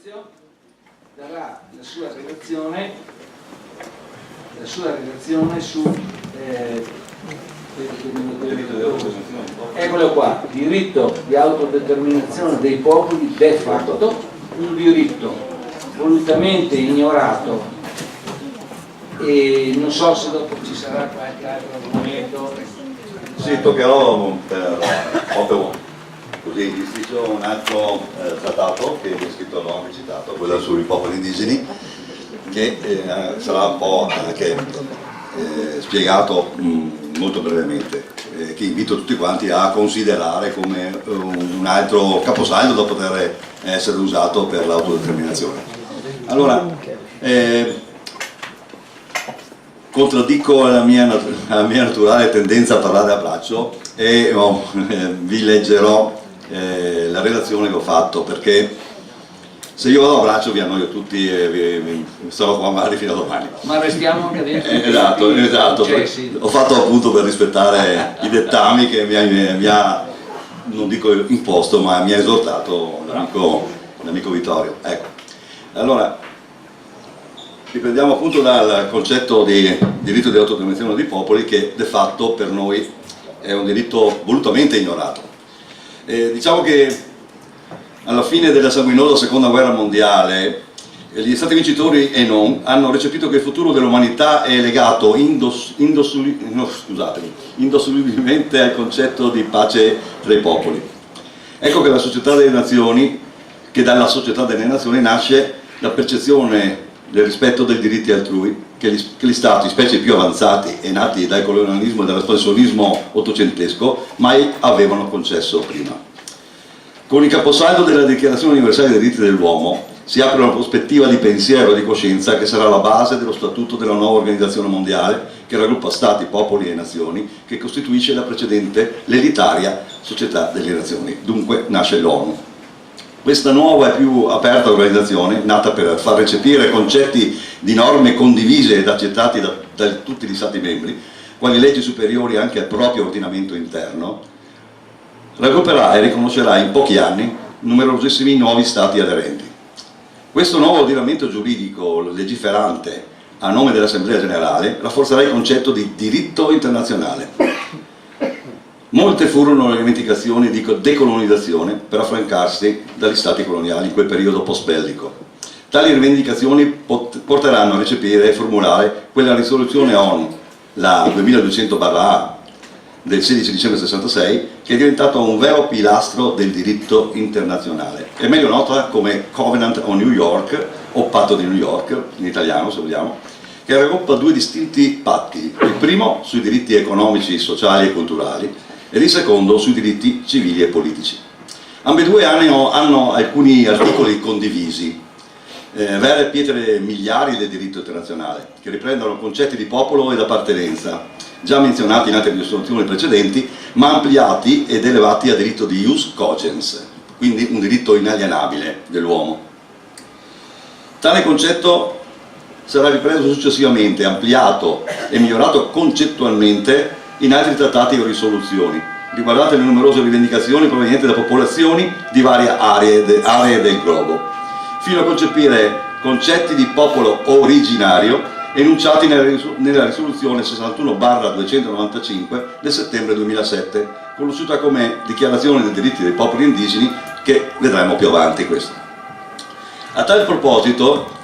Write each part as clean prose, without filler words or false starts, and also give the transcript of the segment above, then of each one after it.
Fabrizio darà la sua relazione su eccolo qua, diritto di autodeterminazione dei popoli de facto, un diritto volutamente ignorato, e non so se dopo ci sarà qualche altro argomento. Sì, toccherò proprio così in isticcio un altro trattato che è scritto, l'ho anche citato, quello sui popoli indigeni, che sarà un po' anche spiegato molto brevemente, che invito tutti quanti a considerare come un altro caposaldo da poter essere usato per l'autodeterminazione. Allora, contraddico la mia naturale tendenza a parlare a braccio e vi leggerò la relazione che ho fatto, perché se io vado a braccio vi annoio tutti e sarò qua magari fino a domani. Ma restiamo anche dentro. Esatto. Ho fatto appunto per rispettare i dettami che mi ha, non dico imposto, ma mi ha esortato l'amico Vittorio. Ecco. Allora, riprendiamo appunto dal concetto di diritto di autodeterminazione dei popoli, che de fatto per noi è un diritto volutamente ignorato. Diciamo che alla fine della sanguinosa seconda guerra mondiale gli stati vincitori e non hanno recepito che il futuro dell'umanità è legato indissolubilmente al concetto di pace tra i popoli. Ecco che dalla società delle nazioni nasce la percezione del rispetto dei diritti altrui che gli stati, specie i più avanzati e nati dal colonialismo e dall'espansionismo ottocentesco, mai avevano concesso prima. Con il caposaldo della Dichiarazione Universale dei Diritti dell'Uomo si apre una prospettiva di pensiero e di coscienza che sarà la base dello statuto della nuova organizzazione mondiale, che raggruppa stati, popoli e nazioni, che costituisce la precedente, l'elitaria Società delle Nazioni. Dunque nasce l'ONU. Questa nuova e più aperta organizzazione, nata per far recepire concetti di norme condivise ed accettati da tutti gli Stati membri, quali leggi superiori anche al proprio ordinamento interno, raggrupperà e riconoscerà in pochi anni numerosissimi nuovi Stati aderenti. Questo nuovo ordinamento giuridico legiferante a nome dell'Assemblea Generale rafforzerà il concetto di diritto internazionale. Molte furono le rivendicazioni di decolonizzazione per affrancarsi dagli stati coloniali in quel periodo post-bellico. Tali rivendicazioni porteranno a recepire e formulare quella risoluzione ONU, la 2200/A del 16 dicembre 66, che è diventato un vero pilastro del diritto internazionale. È meglio nota come Covenant on New York, o Patto di New York, in italiano se vogliamo, che raggruppa due distinti patti: il primo sui diritti economici, sociali e culturali, ed il secondo sui diritti civili e politici. Ambedue hanno alcuni articoli condivisi, vere pietre miliari del diritto internazionale, che riprendono concetti di popolo ed appartenenza, già menzionati in altre risoluzioni precedenti, ma ampliati ed elevati a diritto di ius cogens, quindi un diritto inalienabile dell'uomo. Tale concetto sarà ripreso successivamente, ampliato e migliorato concettualmente in altri trattati o risoluzioni, riguardate le numerose rivendicazioni provenienti da popolazioni di varie aree del globo, fino a concepire concetti di popolo originario enunciati nella risoluzione 61/295 del settembre 2007, conosciuta come Dichiarazione dei diritti dei popoli indigeni, che vedremo più avanti questo. A tal proposito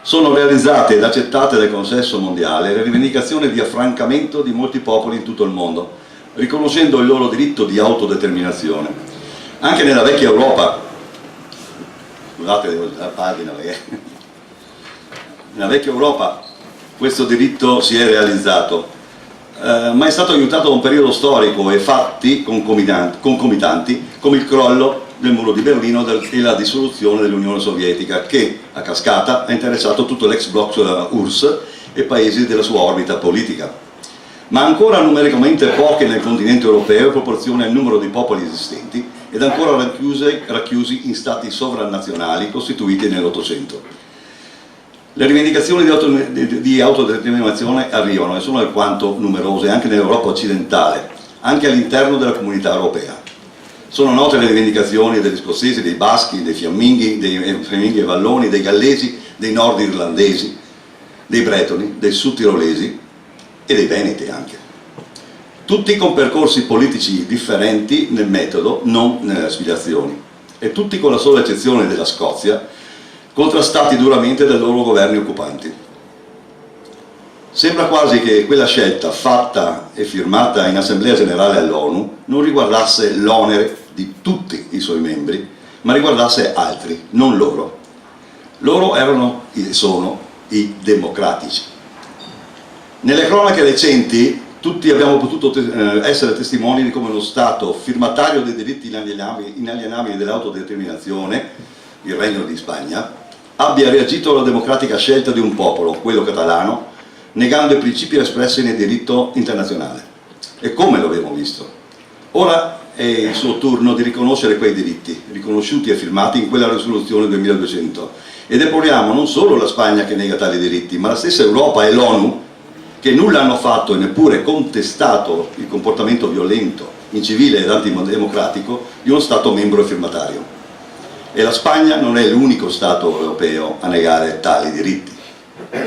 sono realizzate ed accettate dal consesso mondiale le rivendicazioni di affrancamento di molti popoli in tutto il mondo, riconoscendo il loro diritto di autodeterminazione. Anche nella vecchia Europa, scusate la pagina perché nella vecchia Europa questo diritto si è realizzato, ma è stato aiutato da un periodo storico e fatti concomitanti come il crollo del muro di Berlino e la dissoluzione dell'Unione Sovietica, che a cascata ha interessato tutto l'ex bloc URSS e paesi della sua orbita politica, ma ancora numericamente poche nel continente europeo in proporzione al numero di popoli esistenti, ed ancora racchiusi in stati sovranazionali costituiti nell'Ottocento. Le rivendicazioni di autodeterminazione arrivano e sono alquanto numerose anche nell'Europa occidentale, anche all'interno della comunità europea. Sono note le rivendicazioni degli scozzesi, dei baschi, dei fiamminghi e valloni, dei gallesi, dei nordirlandesi, dei bretoni, dei sudtirolesi e dei veneti anche. Tutti con percorsi politici differenti nel metodo, non nelle aspirazioni, e tutti con la sola eccezione della Scozia, contrastati duramente dai loro governi occupanti. Sembra quasi che quella scelta fatta e firmata in Assemblea Generale all'ONU non riguardasse l'onere di tutti i suoi membri, ma riguardasse altri, non loro. Loro erano e sono i democratici. Nelle cronache recenti tutti abbiamo potuto essere testimoni di come lo Stato firmatario dei diritti inalienabili dell'autodeterminazione, il Regno di Spagna, abbia reagito alla democratica scelta di un popolo, quello catalano, negando i principi espressi nel diritto internazionale. E come lo abbiamo visto? Ora è il suo turno di riconoscere quei diritti, riconosciuti e firmati in quella risoluzione 2200. E deploriamo non solo la Spagna che nega tali diritti, ma la stessa Europa e l'ONU, che nulla hanno fatto e neppure contestato il comportamento violento, incivile ed antidemocratico di uno Stato membro e firmatario. E la Spagna non è l'unico Stato europeo a negare tali diritti.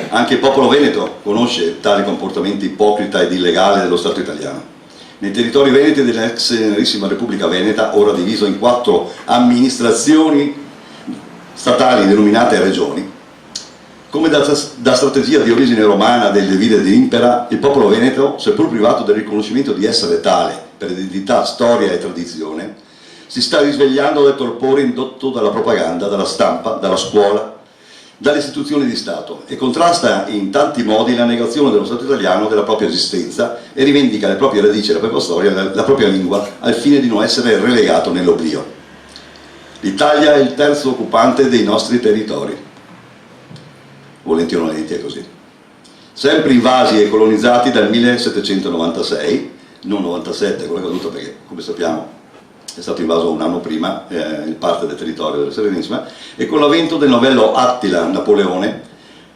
Anche il popolo veneto conosce tali comportamenti ipocrita ed illegale dello Stato italiano. Nei territori veneti dell'ex Generalissima Repubblica Veneta, ora diviso in 4 amministrazioni statali denominate regioni, come da strategia di origine romana del divide ed impera, il popolo veneto, seppur privato del riconoscimento di essere tale per identità, storia e tradizione, si sta risvegliando dal torpore indotto dalla propaganda, dalla stampa, dalla scuola, dalle istituzioni di Stato, e contrasta in tanti modi la negazione dello Stato italiano della propria esistenza e rivendica le proprie radici, la propria storia, la propria lingua, al fine di non essere relegato nell'oblio. L'Italia è il terzo occupante dei nostri territori. Volenti o nolenti è così. Sempre invasi e colonizzati dal 1796, non 97, quello è caduto perché, come sappiamo, è stato invaso un anno prima in parte del territorio della Serenissima, e con l'avvento del novello Attila Napoleone,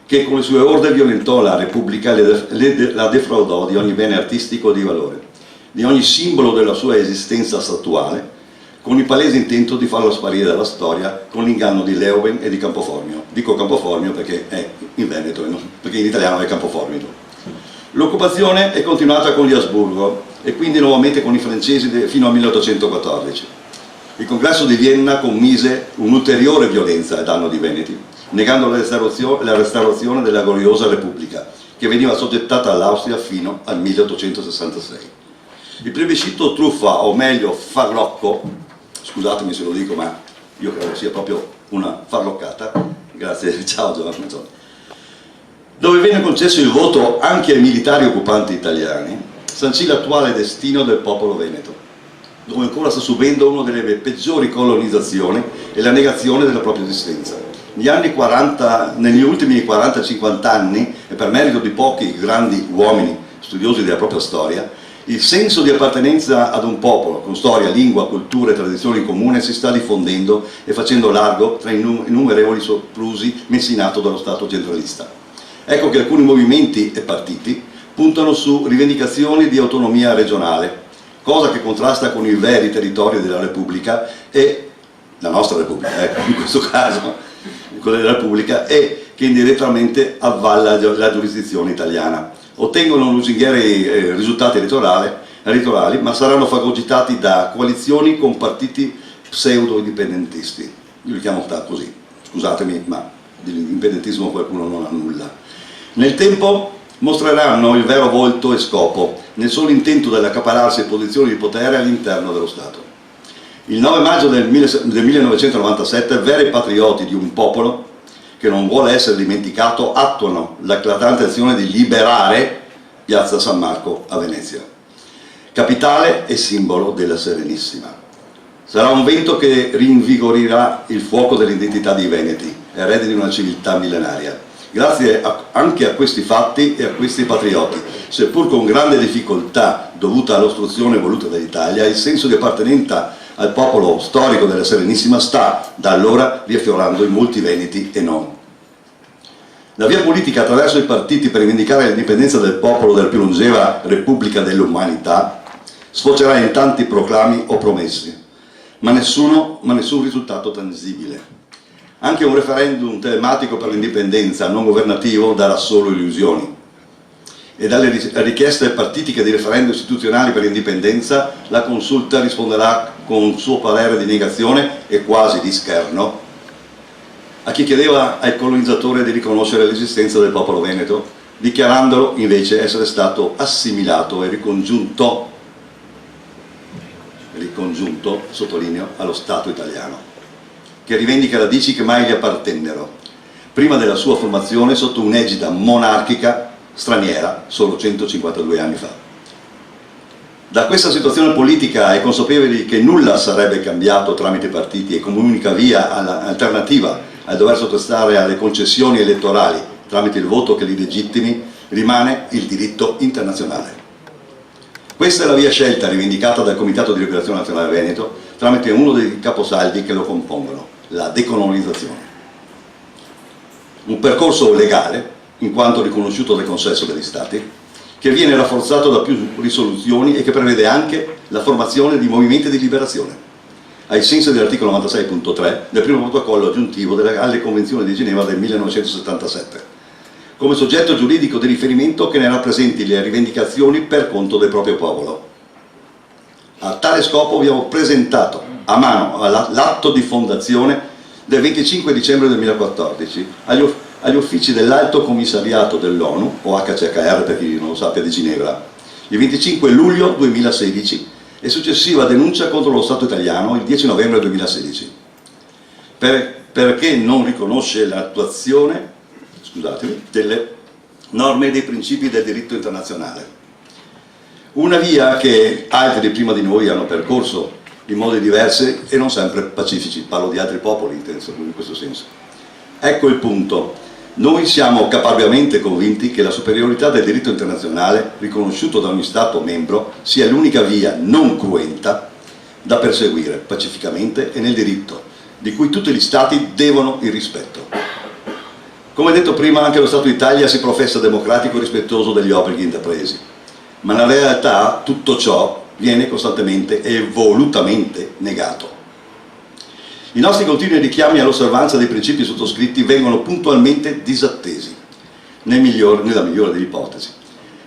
che con le sue orde violentò la Repubblica e la defraudò di ogni bene artistico di valore, di ogni simbolo della sua esistenza statuale, con il palese intento di farlo sparire dalla storia con l'inganno di Leoben e di Campoformio. Dico Campoformio perché è in Veneto, perché in italiano è Campoformito. L'occupazione è continuata con gli Asburgo e quindi nuovamente con i francesi fino al 1814. Il congresso di Vienna commise un'ulteriore violenza a danno di Veneti, negando la restaurazione della gloriosa Repubblica, che veniva assoggettata all'Austria fino al 1866. Il plebiscito truffa, o meglio farlocco, scusatemi se lo dico, ma io credo sia proprio una farloccata, grazie, ciao Giovanni, dove venne concesso il voto anche ai militari occupanti italiani, sancì l'attuale destino del popolo veneto, dove ancora sta subendo una delle peggiori colonizzazioni e la negazione della propria esistenza. Negli ultimi 40-50 anni, e per merito di pochi grandi uomini studiosi della propria storia, il senso di appartenenza ad un popolo con storia, lingua, cultura e tradizioni in comune si sta diffondendo e facendo largo tra i innumerevoli soprusi messi in atto dallo Stato centralista. Ecco che alcuni movimenti e partiti puntano su rivendicazioni di autonomia regionale, cosa che contrasta con i veri territori della Repubblica e la nostra Repubblica, ecco, in questo caso, quella della Repubblica, e che indirettamente avvalla la giurisdizione italiana. Ottengono lusinghieri risultati elettorali, ma saranno fagocitati da coalizioni con partiti pseudo-indipendentisti. Io li chiamo così, scusatemi, ma dell'indipendentismo qualcuno non ha nulla. Nel tempo mostreranno il vero volto e scopo, nel solo intento dell'accaparrarsi posizioni di potere all'interno dello Stato. Il 9 maggio del 1997 veri patrioti di un popolo che non vuole essere dimenticato attuano l'eclatante azione di liberare Piazza San Marco a Venezia, capitale e simbolo della Serenissima. Sarà un vento che rinvigorirà il fuoco dell'identità dei Veneti, eredi di una civiltà millenaria. Grazie anche a questi fatti e a questi patrioti, seppur con grande difficoltà dovuta all'ostruzione voluta dall'Italia, il senso di appartenenza al popolo storico della Serenissima sta da allora riaffiorando in molti veneti e non. La via politica attraverso i partiti per rivendicare l'indipendenza del popolo della più longeva Repubblica dell'umanità sfocerà in tanti proclami o promesse, ma nessun risultato tangibile. Anche un referendum telematico per l'indipendenza non governativo darà solo illusioni. E dalle richieste partitiche di referendum istituzionali per l'indipendenza, la Consulta risponderà con un suo parere di negazione e quasi di scherno a chi chiedeva ai colonizzatori di riconoscere l'esistenza del popolo veneto, dichiarandolo invece essere stato assimilato e ricongiunto, sottolineo, allo Stato italiano, che rivendica radici che mai gli appartennero, prima della sua formazione sotto un'egida monarchica straniera solo 152 anni fa. Da questa situazione politica e consapevoli che nulla sarebbe cambiato tramite partiti e come unica via alternativa a dover sottostare alle concessioni elettorali tramite il voto che li legittimi, rimane il diritto internazionale. Questa è la via scelta rivendicata dal Comitato di Liberazione Nazionale Veneto tramite uno dei caposaldi che lo compongono, la decolonizzazione. Un percorso legale, in quanto riconosciuto dal consesso degli Stati, che viene rafforzato da più risoluzioni e che prevede anche la formazione di movimenti di liberazione, ai sensi dell'articolo 96.3 del primo protocollo aggiuntivo alle Convenzioni di Ginevra del 1977, come soggetto giuridico di riferimento che ne rappresenti le rivendicazioni per conto del proprio popolo. A tale scopo abbiamo presentato a mano l'atto di fondazione del 25 dicembre 2014 agli uffici dell'Alto Commissariato dell'ONU, o HCHR per chi non lo sappia, di Ginevra, il 25 luglio 2016 e successiva denuncia contro lo Stato italiano il 10 novembre 2016, perché non riconosce l'attuazione delle norme e dei principi del diritto internazionale. Una via che altri prima di noi hanno percorso in modi diversi e non sempre pacifici, parlo di altri popoli in questo senso. Ecco il punto. Noi siamo caparbiamente convinti che la superiorità del diritto internazionale, riconosciuto da ogni Stato membro, sia l'unica via non cruenta da perseguire pacificamente e nel diritto, di cui tutti gli Stati devono il rispetto. Come detto prima, anche lo Stato Italia si professa democratico e rispettoso degli obblighi intrapresi, ma nella realtà tutto ciò viene costantemente e volutamente negato. I nostri continui richiami all'osservanza dei principi sottoscritti vengono puntualmente disattesi, nella migliore delle ipotesi.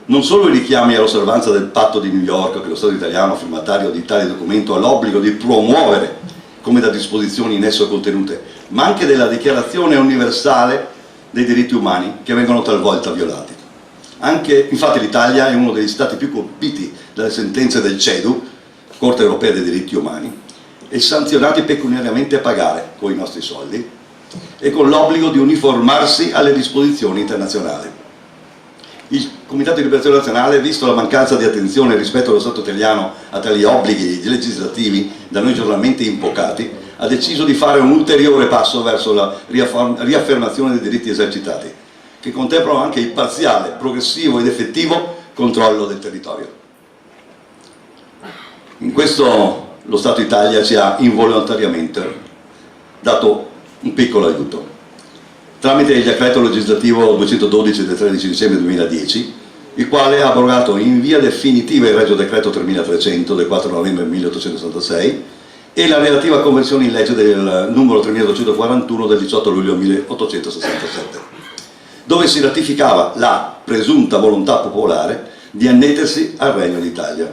Non solo i richiami all'osservanza del patto di New York, che lo Stato italiano, firmatario di tale documento, ha l'obbligo di promuovere come da disposizioni in esso contenute, ma anche della Dichiarazione universale dei diritti umani, che vengono talvolta violati. Infatti l'Italia è uno degli Stati più colpiti dalle sentenze del CEDU, Corte Europea dei Diritti Umani, e sanzionati pecuniariamente a pagare con i nostri soldi e con l'obbligo di uniformarsi alle disposizioni internazionali. Il Comitato di Liberazione Nazionale, visto la mancanza di attenzione rispetto allo Stato italiano a tali obblighi legislativi da noi giornalmente invocati, ha deciso di fare un ulteriore passo verso la riaffermazione dei diritti esercitati, che contemplano anche il parziale, progressivo ed effettivo controllo del territorio. In questo lo Stato Italia ci ha involontariamente dato un piccolo aiuto, tramite il decreto legislativo 212 del 13 dicembre 2010, il quale ha abrogato in via definitiva il Regio Decreto 3300 del 4 novembre 1866 e la relativa conversione in legge del numero 3241 del 18 luglio 1867, dove si ratificava la presunta volontà popolare di annettersi al Regno d'Italia,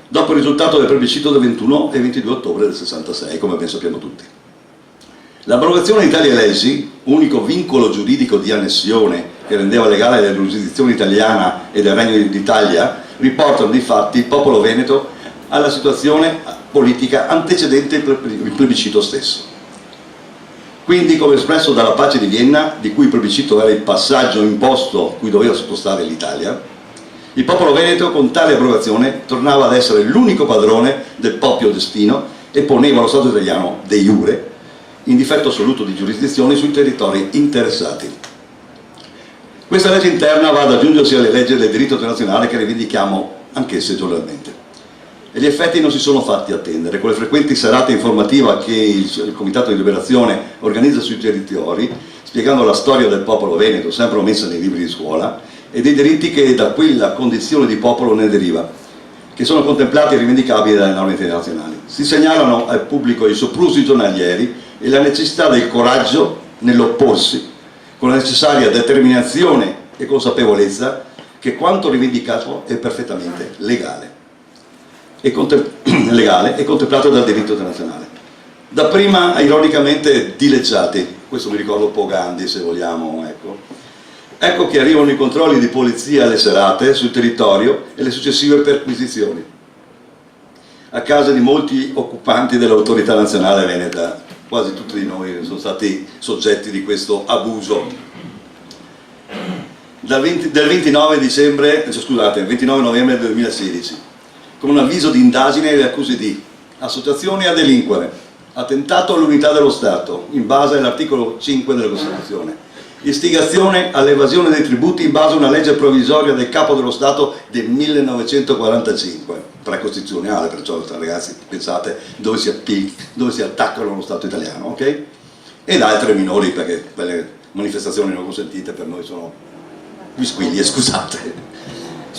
dopo il risultato del plebiscito del 21 e 22 ottobre del 66, come ben sappiamo tutti. L'abrogazione di tali leggi, unico vincolo giuridico di annessione che rendeva legale la giurisdizione italiana e del Regno d'Italia, riportano di fatti il popolo veneto alla situazione politica antecedente il plebiscito stesso. Quindi, come espresso dalla pace di Vienna, di cui il plebiscito era il passaggio imposto cui doveva sottostare l'Italia, il popolo veneto con tale abrogazione tornava ad essere l'unico padrone del proprio destino e poneva lo Stato italiano de iure in difetto assoluto di giurisdizione sui territori interessati. Questa legge interna va ad aggiungersi alle leggi del diritto internazionale che rivendichiamo anch'esse giornalmente. E gli effetti non si sono fatti attendere, con le frequenti serate informative che il Comitato di Liberazione organizza sui territori, spiegando la storia del popolo veneto, sempre omessa nei libri di scuola, e dei diritti che da quella condizione di popolo ne deriva, che sono contemplati e rivendicabili dalle norme internazionali. Si segnalano al pubblico i soprusi giornalieri e la necessità del coraggio nell'opporsi, con la necessaria determinazione e consapevolezza che quanto rivendicato è perfettamente legale e contemplato dal diritto internazionale. Dapprima ironicamente dileggiati, questo mi ricorda un po' Gandhi se vogliamo, ecco che arrivano i controlli di polizia alle serate sul territorio e le successive perquisizioni a casa di molti occupanti dell'autorità nazionale veneta. Quasi tutti di noi sono stati soggetti di questo abuso. Del 29 novembre 2016, con un avviso di indagine e le accuse di associazione a delinquere, attentato all'unità dello Stato in base all'articolo 5 della Costituzione, istigazione all'evasione dei tributi in base a una legge provvisoria del Capo dello Stato del 1945, precostituzionale, perciò ragazzi pensate dove si attaccano allo Stato italiano, ok? Ed altre minori, perché quelle manifestazioni non consentite per noi sono bisquiglie, scusate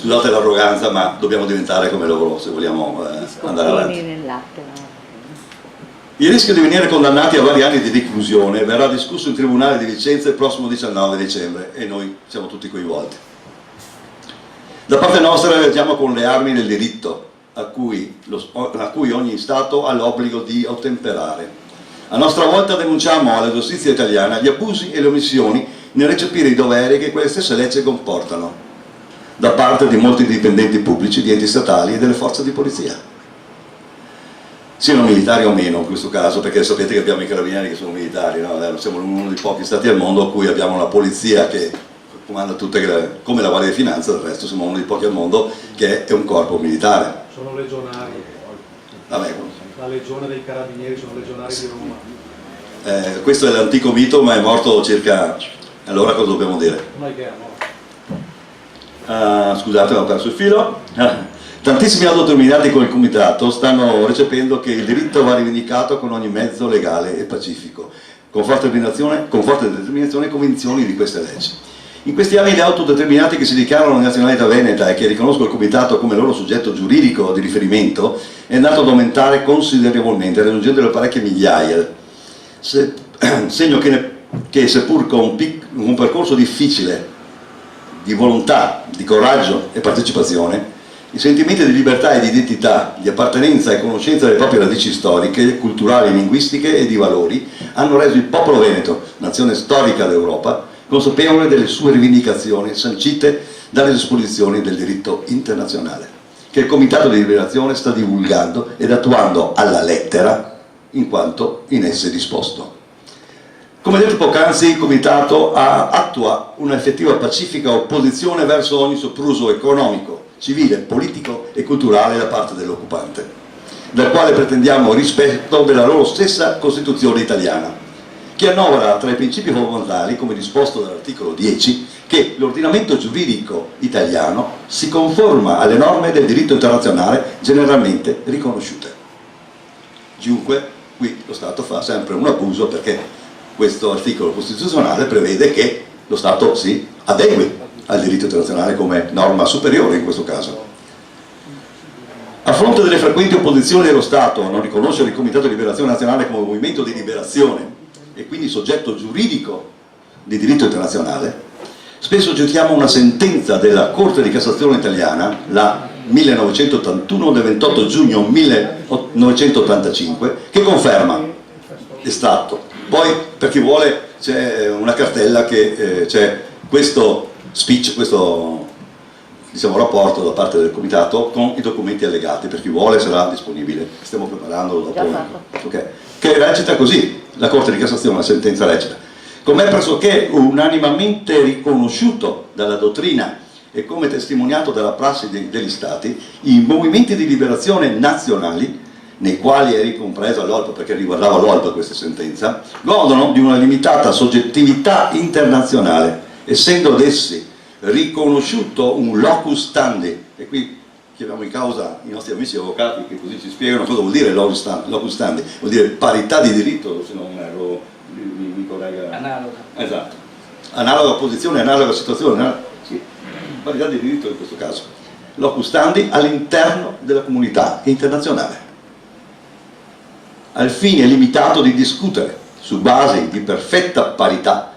l'arroganza, ma dobbiamo diventare come loro se vogliamo andare avanti. Il rischio di venire condannati a vari anni di reclusione verrà discusso in Tribunale di Vicenza il prossimo 19 dicembre e noi siamo tutti coinvolti. Da parte nostra reagiamo con le armi del diritto a cui ogni Stato ha l'obbligo di ottemperare. A nostra volta denunciamo alla giustizia italiana gli abusi e le omissioni nel recepire i doveri che quelle stesse leggi comportano da parte di molti dipendenti pubblici, di enti statali e delle forze di polizia. Siano militari o meno in questo caso, perché sapete che abbiamo i carabinieri che sono militari, no? Siamo uno dei pochi stati al mondo a cui abbiamo una polizia che comanda tutte, come la Guardia di Finanza, del resto siamo uno dei pochi al mondo che è un corpo militare. Sono legionari. Vabbè. La legione dei carabinieri sono legionari di Roma. Questo è l'antico mito, ma è morto circa... Allora cosa dobbiamo dire? Non è che è morto. Scusate, ho perso il filo. Tantissimi autodeterminati con il comitato stanno recependo che il diritto va rivendicato con ogni mezzo legale e pacifico, con forte determinazione e convinzioni di queste leggi. In questi anni gli autodeterminati che si dichiarano di nazionalità veneta e che riconoscono il comitato come loro soggetto giuridico di riferimento è andato ad aumentare considerevolmente, raggiungendo le parecchie migliaia, segno che seppur con un percorso difficile di volontà, di coraggio e partecipazione, i sentimenti di libertà e di identità, di appartenenza e conoscenza delle proprie radici storiche, culturali, linguistiche e di valori hanno reso il popolo veneto, nazione storica d'Europa, consapevole delle sue rivendicazioni sancite dalle disposizioni del diritto internazionale, che il Comitato di Liberazione sta divulgando ed attuando alla lettera in quanto in esse disposto. Come detto poc'anzi, il Comitato attua un'effettiva pacifica opposizione verso ogni sopruso economico, civile, politico e culturale da parte dell'occupante, dal quale pretendiamo rispetto della loro stessa Costituzione italiana, che annovera tra i principi fondamentali, come disposto dall'articolo 10, che l'ordinamento giuridico italiano si conforma alle norme del diritto internazionale generalmente riconosciute. Dunque, qui lo Stato fa sempre un abuso perché questo articolo costituzionale prevede che lo Stato si adegui al diritto internazionale come norma superiore in questo caso. A fronte delle frequenti opposizioni dello Stato a non riconoscere il Comitato di Liberazione Nazionale come movimento di liberazione e quindi soggetto giuridico di diritto internazionale, spesso citiamo una sentenza della Corte di Cassazione italiana, la 1981 del 28 giugno 1985, che conferma l'Estato. Poi per chi vuole c'è una cartella che c'è questo speech, questo diciamo, rapporto da parte del Comitato con i documenti allegati, per chi vuole sarà disponibile, stiamo preparando dopo, okay. Che recita così, la Corte di Cassazione, la sentenza recita: come è pressoché unanimamente riconosciuto dalla dottrina e come testimoniato dalla prassi degli Stati, i movimenti di liberazione nazionali, nei quali è ricompresa l'OLP, perché riguardava l'OLP questa sentenza, godono di una limitata soggettività internazionale, essendo ad essi riconosciuto un locus standi, e qui chiamiamo in causa i nostri amici avvocati che così ci spiegano cosa vuol dire locus standi, vuol dire parità di diritto, se non erro, mi corregga. Analoga. Esatto, analoga posizione, analoga situazione, sì. Parità di diritto in questo caso, locus standi all'interno della comunità internazionale. al fine limitato di discutere su base di perfetta parità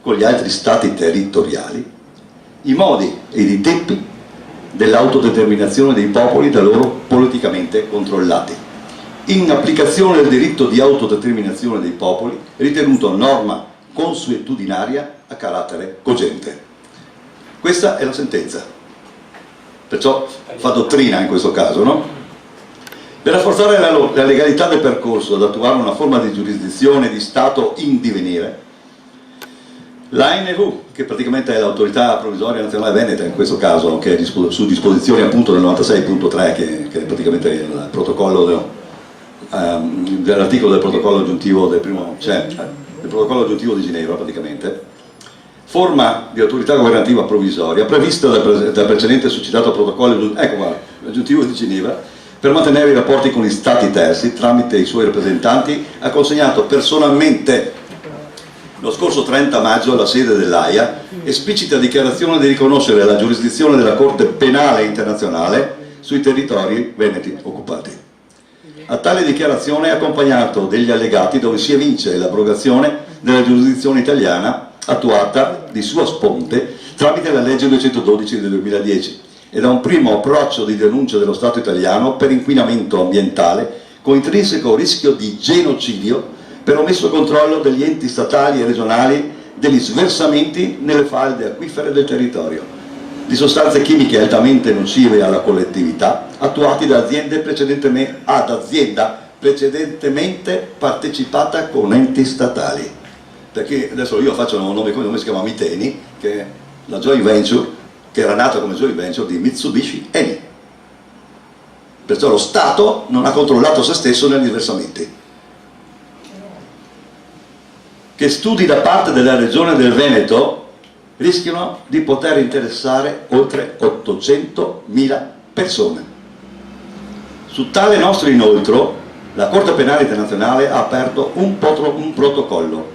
con gli altri stati territoriali i modi e i tempi dell'autodeterminazione dei popoli da loro politicamente controllati, in applicazione del diritto di autodeterminazione dei popoli ritenuto norma consuetudinaria a carattere cogente. Questa è la sentenza, perciò fa dottrina in questo caso, no? Per rafforzare la legalità del percorso ad attuare una forma di giurisdizione di Stato in divenire, l'ANV, che praticamente è l'autorità provvisoria nazionale veneta in questo caso, che è su disposizione appunto del 96.3, che è praticamente il protocollo dell'articolo del protocollo aggiuntivo del protocollo aggiuntivo di Ginevra, praticamente, forma di autorità governativa provvisoria prevista dal precedente suscitato protocollo aggiuntivo di Ginevra, per mantenere i rapporti con gli stati terzi tramite i suoi rappresentanti, ha consegnato personalmente lo scorso 30 maggio alla sede dell'AIA esplicita dichiarazione di riconoscere la giurisdizione della Corte Penale Internazionale sui territori veneti occupati. A tale dichiarazione è accompagnato degli allegati dove si evince l'abrogazione della giurisdizione italiana attuata di sua sponte tramite la legge 212 del 2010 e da un primo approccio di denuncia dello Stato italiano per inquinamento ambientale con intrinseco rischio di genocidio per omesso controllo degli enti statali e regionali degli sversamenti nelle falde acquifere del territorio di sostanze chimiche altamente nocive alla collettività attuati da azienda precedentemente partecipata con enti statali. Perché adesso io faccio un nome come si chiama Miteni, che è la joint venture, che era nata come joint venture di Mitsubishi Eni. Perciò lo Stato non ha controllato se stesso negli versamenti. Che studi da parte della regione del Veneto rischiano di poter interessare oltre 800.000 persone. Su tale nostro inoltro, la Corte Penale Internazionale ha aperto un protocollo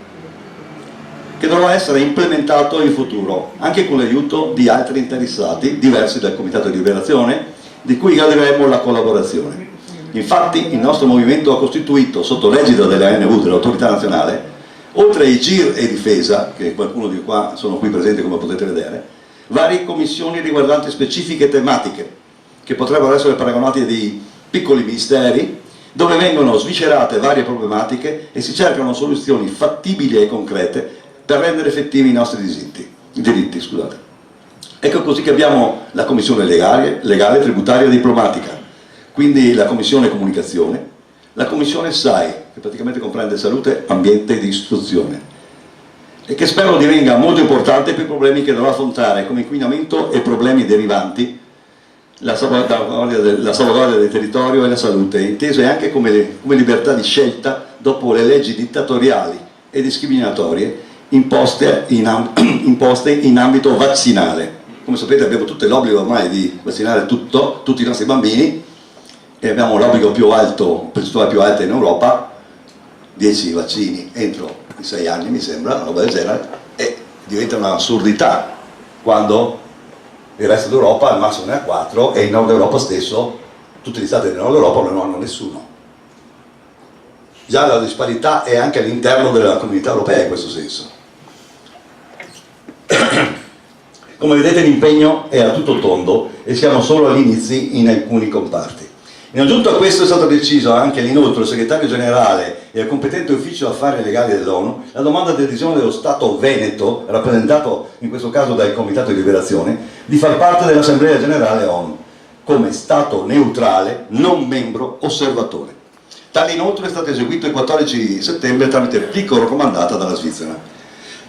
che dovrà essere implementato in futuro, anche con l'aiuto di altri interessati, diversi dal Comitato di Liberazione, di cui gradiremo la collaborazione. Infatti il nostro movimento ha costituito, sotto l'egida dell'ANV, dell'autorità nazionale, oltre ai GIR e difesa, che qualcuno di qua sono qui presenti come potete vedere, varie commissioni riguardanti specifiche tematiche, che potrebbero essere paragonate a dei piccoli ministeri, dove vengono sviscerate varie problematiche e si cercano soluzioni fattibili e concrete per rendere effettivi i nostri diritti. Ecco così che abbiamo la Commissione legale, tributaria e diplomatica, quindi la Commissione comunicazione, la Commissione SAI, che praticamente comprende salute, ambiente ed istruzione, e che spero divenga molto importante per i problemi che dovrà affrontare come inquinamento e problemi derivanti, la salvaguardia del territorio e la salute, intese anche come libertà di scelta dopo le leggi dittatoriali e discriminatorie imposte in ambito vaccinale. Come sapete abbiamo tutti l'obbligo ormai di vaccinare tutti i nostri bambini e abbiamo l'obbligo più alto, percentuale più alta in Europa, 10 vaccini entro i 6 anni mi sembra, una roba del genere, e diventa un'assurdità quando il resto d'Europa al massimo ne ha 4 e in Nord Europa stesso, tutti gli stati del Nord Europa non hanno nessuno. Già la disparità è anche all'interno della comunità europea in questo senso. Come vedete l'impegno è a tutto tondo e siamo solo agli inizi in alcuni comparti. In aggiunta a questo è stato deciso anche l'inoltro al segretario generale e al competente ufficio affari legali dell'ONU la domanda di adesione dello Stato Veneto, rappresentato in questo caso dal Comitato di Liberazione, di far parte dell'Assemblea Generale ONU come Stato neutrale, non membro osservatore. Tale inoltre è stato eseguito il 14 settembre tramite PICO raccomandata dalla Svizzera.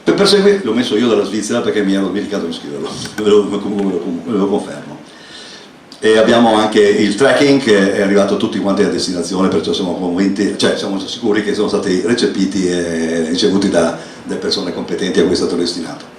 Per perseguire, l'ho messo io dalla Svizzera perché mi ero dimenticato di scriverlo, ve lo confermo. E abbiamo anche il tracking che è arrivato tutti quanti a destinazione, perciò siamo convinti, cioè siamo sicuri che sono stati recepiti e ricevuti da persone competenti a cui è stato destinato.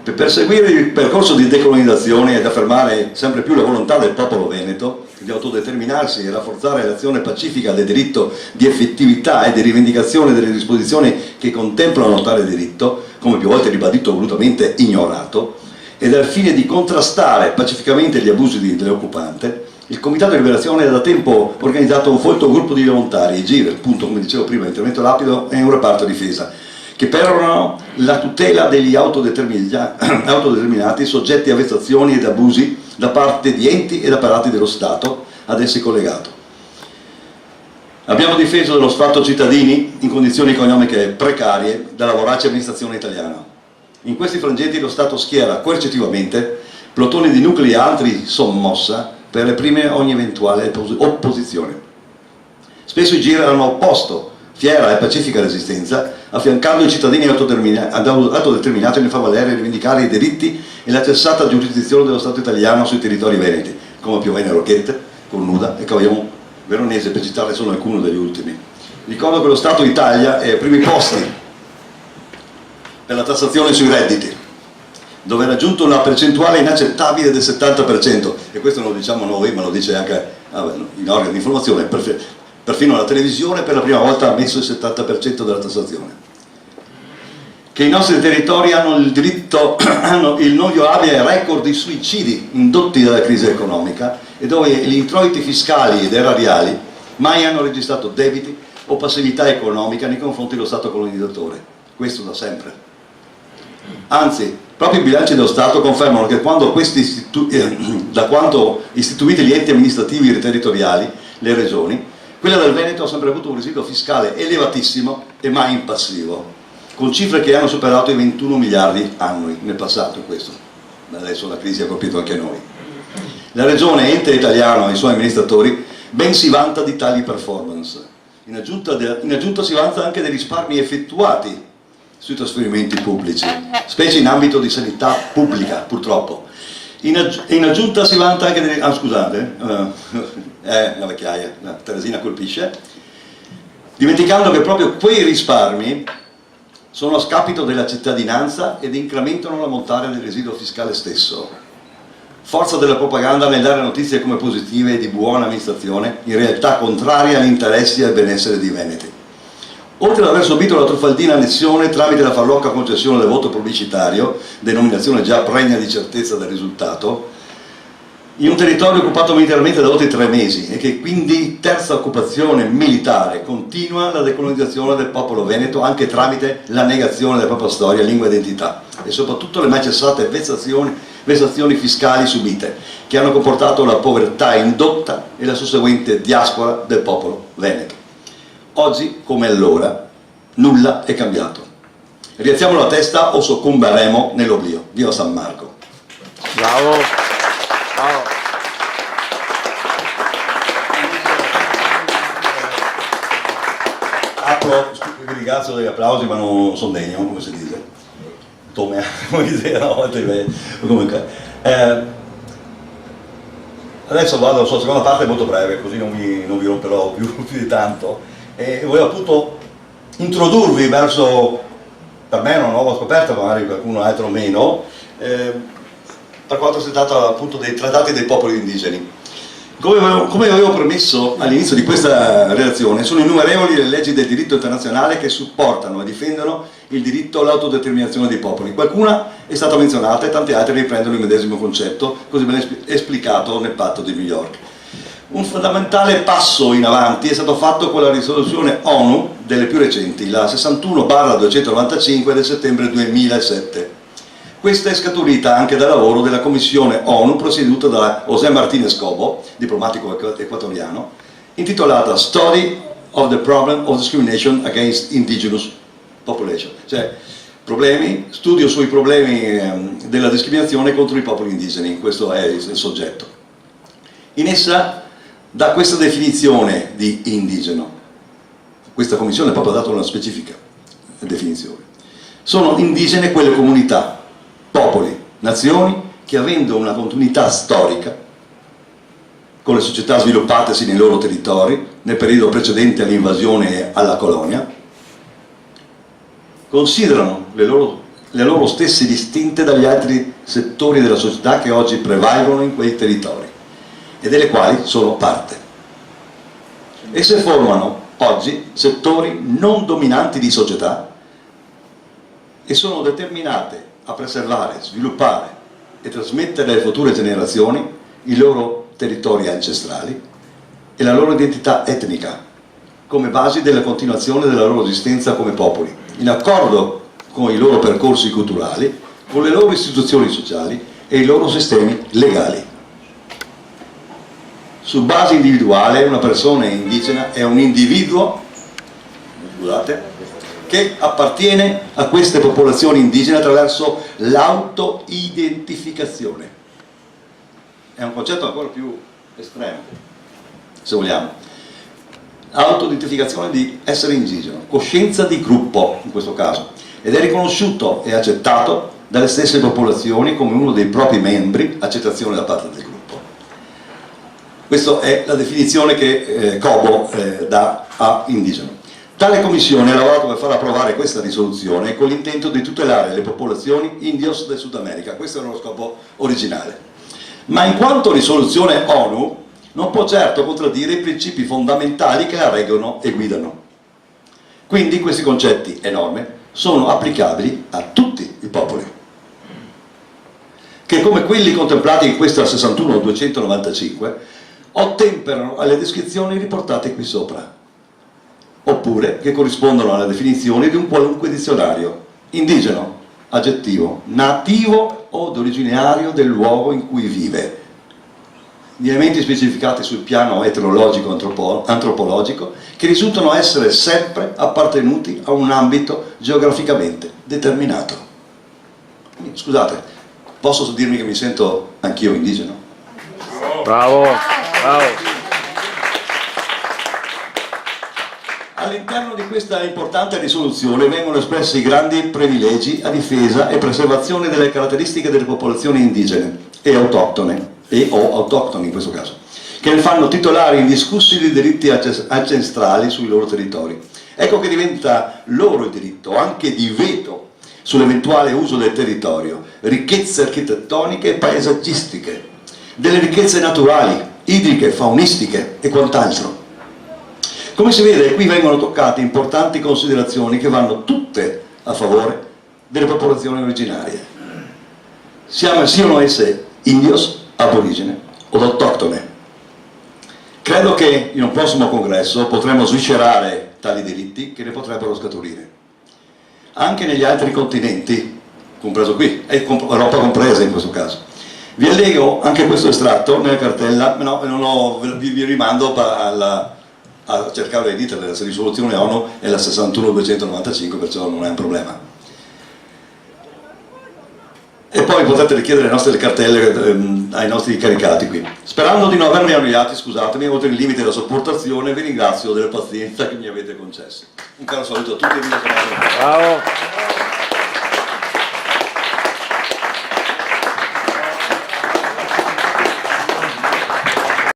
Per perseguire il percorso di decolonizzazione ed affermare sempre più la volontà del popolo veneto di autodeterminarsi e rafforzare l'azione pacifica del diritto di effettività e di rivendicazione delle disposizioni che contemplano tale diritto, come più volte ribadito volutamente ignorato, ed al fine di contrastare pacificamente gli abusi dell'occupante, Il Comitato di Liberazione ha da tempo organizzato un folto gruppo di volontari, i GIR, appunto come dicevo prima, intervento rapido e un reparto difesa, che perorano la tutela degli autodeterminati soggetti a vessazioni ed abusi da parte di enti ed apparati dello Stato ad essi collegato. Abbiamo difeso dello Stato cittadini in condizioni economiche precarie dalla vorace amministrazione italiana. In questi frangenti lo Stato schiera coercitivamente plotoni di nuclei e altri sommossa per reprimere ogni eventuale opposizione. Spesso i GIR hanno opposto fiera e pacifica resistenza, affiancando i cittadini autodeterminati nel far valere e rivendicare i diritti e la cessata giurisdizione dello Stato italiano sui territori veneti, come Piovene Rocchette, Cornuda e Cavagliano Veronese, per citare solo alcuni degli ultimi. Ricordo che lo Stato Italia è ai primi posti per la tassazione sui redditi, dove ha raggiunto una percentuale inaccettabile del 70%, e questo non lo diciamo noi, ma lo dice anche in organi di informazione, perfino la televisione per la prima volta ha messo il 70% della tassazione. Che i nostri territori hanno il diritto, hanno il non violabile record di suicidi indotti dalla crisi economica, e dove gli introiti fiscali ed erariali mai hanno registrato debiti o passività economica nei confronti dello Stato colonizzatore, questo da sempre. Anzi, proprio i bilanci dello Stato confermano che da quando istituiti gli enti amministrativi territoriali, le regioni, quella del Veneto ha sempre avuto un residuo fiscale elevatissimo e mai in passivo, con cifre che hanno superato i 21 miliardi annui nel passato. Questo, adesso la crisi ha colpito anche noi. La regione, ente italiano e i suoi amministratori, ben si vanta di tali performance. In aggiunta si vanta anche dei risparmi effettuati sui trasferimenti pubblici, specie in ambito di sanità pubblica, purtroppo. In aggiunta si vanta anche dei... la vecchiaia, la Teresina colpisce, dimenticando che proprio quei risparmi sono a scapito della cittadinanza ed incrementano l'ammontare del residuo fiscale stesso. Forza della propaganda nel dare notizie come positive e di buona amministrazione, in realtà contrarie agli interessi e al benessere dei veneti. Oltre ad aver subito la truffaldina annessione tramite la farlocca concessione del voto pubblicitario, denominazione già pregna di certezza del risultato, in un territorio occupato militarmente da oltre 3 mesi e che quindi terza occupazione militare, continua la decolonizzazione del popolo veneto anche tramite la negazione della propria storia, lingua e identità, e soprattutto le mai cessate vessazioni fiscali subite, che hanno comportato la povertà indotta e la susseguente diaspora del popolo veneto. Oggi, come allora, nulla è cambiato. Rialziamo la testa o soccomberemo nell'oblio. Viva San Marco! Bravo! Bravo! Vi ringrazio degli applausi, ma non sono degno, come si dice. Come dice una volta comunque. Adesso vado alla sua seconda parte, molto breve, così non vi romperò più di tanto. E voglio appunto introdurvi verso, per me, una nuova scoperta, magari qualcuno altro meno, per quanto si tratta appunto dei trattati dei popoli indigeni. Come avevo promesso all'inizio di questa relazione, sono innumerevoli le leggi del diritto internazionale che supportano e difendono il diritto all'autodeterminazione dei popoli. Qualcuna è stata menzionata e tante altre riprendono il medesimo concetto, così ben esplicato nel patto di New York. Un fondamentale passo in avanti è stato fatto con la risoluzione ONU delle più recenti, la 61/295 del settembre 2007. Questa è scaturita anche dal lavoro della Commissione ONU presieduta da José Martínez Cobo, diplomatico equatoriano, intitolata Study of the Problem of Discrimination Against Indigenous Population, cioè studio sui problemi della discriminazione contro i popoli indigeni. Questo è il soggetto. In essa dà questa definizione di indigeno. Questa commissione ha proprio dato una specifica definizione. Sono indigene quelle comunità, popoli, nazioni che, avendo una continuità storica con le società sviluppatesi nei loro territori nel periodo precedente all'invasione e alla colonia, considerano le loro stesse distinte dagli altri settori della società che oggi prevalgono in quei territori e delle quali sono parte. Esse formano oggi settori non dominanti di società e sono determinate a preservare, sviluppare e trasmettere alle future generazioni i loro territori ancestrali e la loro identità etnica come basi della continuazione della loro esistenza come popoli, in accordo con i loro percorsi culturali, con le loro istituzioni sociali e i loro sistemi legali. Su base individuale una persona indigena è un individuo, scusate, che appartiene a queste popolazioni indigene attraverso l'auto-identificazione. È un concetto ancora più estremo, se vogliamo. Autoidentificazione di essere indigeno, coscienza di gruppo in questo caso, ed è riconosciuto e accettato dalle stesse popolazioni come uno dei propri membri, accettazione da parte del gruppo. Questa è la definizione che Cobo dà a indigeno. Tale commissione ha lavorato per far approvare questa risoluzione con l'intento di tutelare le popolazioni indios del Sud America. Questo era lo scopo originale. Ma in quanto risoluzione ONU non può certo contraddire i principi fondamentali che la reggono e guidano. Quindi questi concetti e norme sono applicabili a tutti i popoli, che come quelli contemplati in questa 61-295 ottemperano alle descrizioni riportate qui sopra, oppure che corrispondono alla definizione di un qualunque dizionario. Indigeno, aggettivo, nativo o originario del luogo in cui vive. Gli elementi specificati sul piano eterologico antropologico che risultano essere sempre appartenuti a un ambito geograficamente determinato. Scusate, posso dirmi che mi sento anch'io indigeno? Bravo, bravo. All'interno di questa importante risoluzione vengono espressi grandi privilegi a difesa e preservazione delle caratteristiche delle popolazioni indigene e autoctone, o autoctoni in questo caso, che ne fanno titolari indiscussi di diritti ancestrali sui loro territori. Ecco che diventa loro il diritto, anche di veto, sull'eventuale uso del territorio, ricchezze architettoniche e paesaggistiche, delle ricchezze naturali, idriche, faunistiche e quant'altro. Come si vede, qui vengono toccate importanti considerazioni che vanno tutte a favore delle popolazioni originarie, siano esse indios, aborigene o autoctone. Credo che in un prossimo congresso potremo sviscerare tali diritti che ne potrebbero scaturire. Anche negli altri continenti, compreso qui, e Europa compresa in questo caso. Vi allego anche questo estratto nella cartella, no, vi rimando a cercare di internet, la risoluzione ONU è la 61-295, perciò non è un problema. E poi potete richiedere le nostre cartelle ai nostri caricati qui. Sperando di non avermi annoiati, scusatemi, oltre il limite della sopportazione, vi ringrazio della pazienza che mi avete concesso. Un caro saluto a tutti e vi Bravo.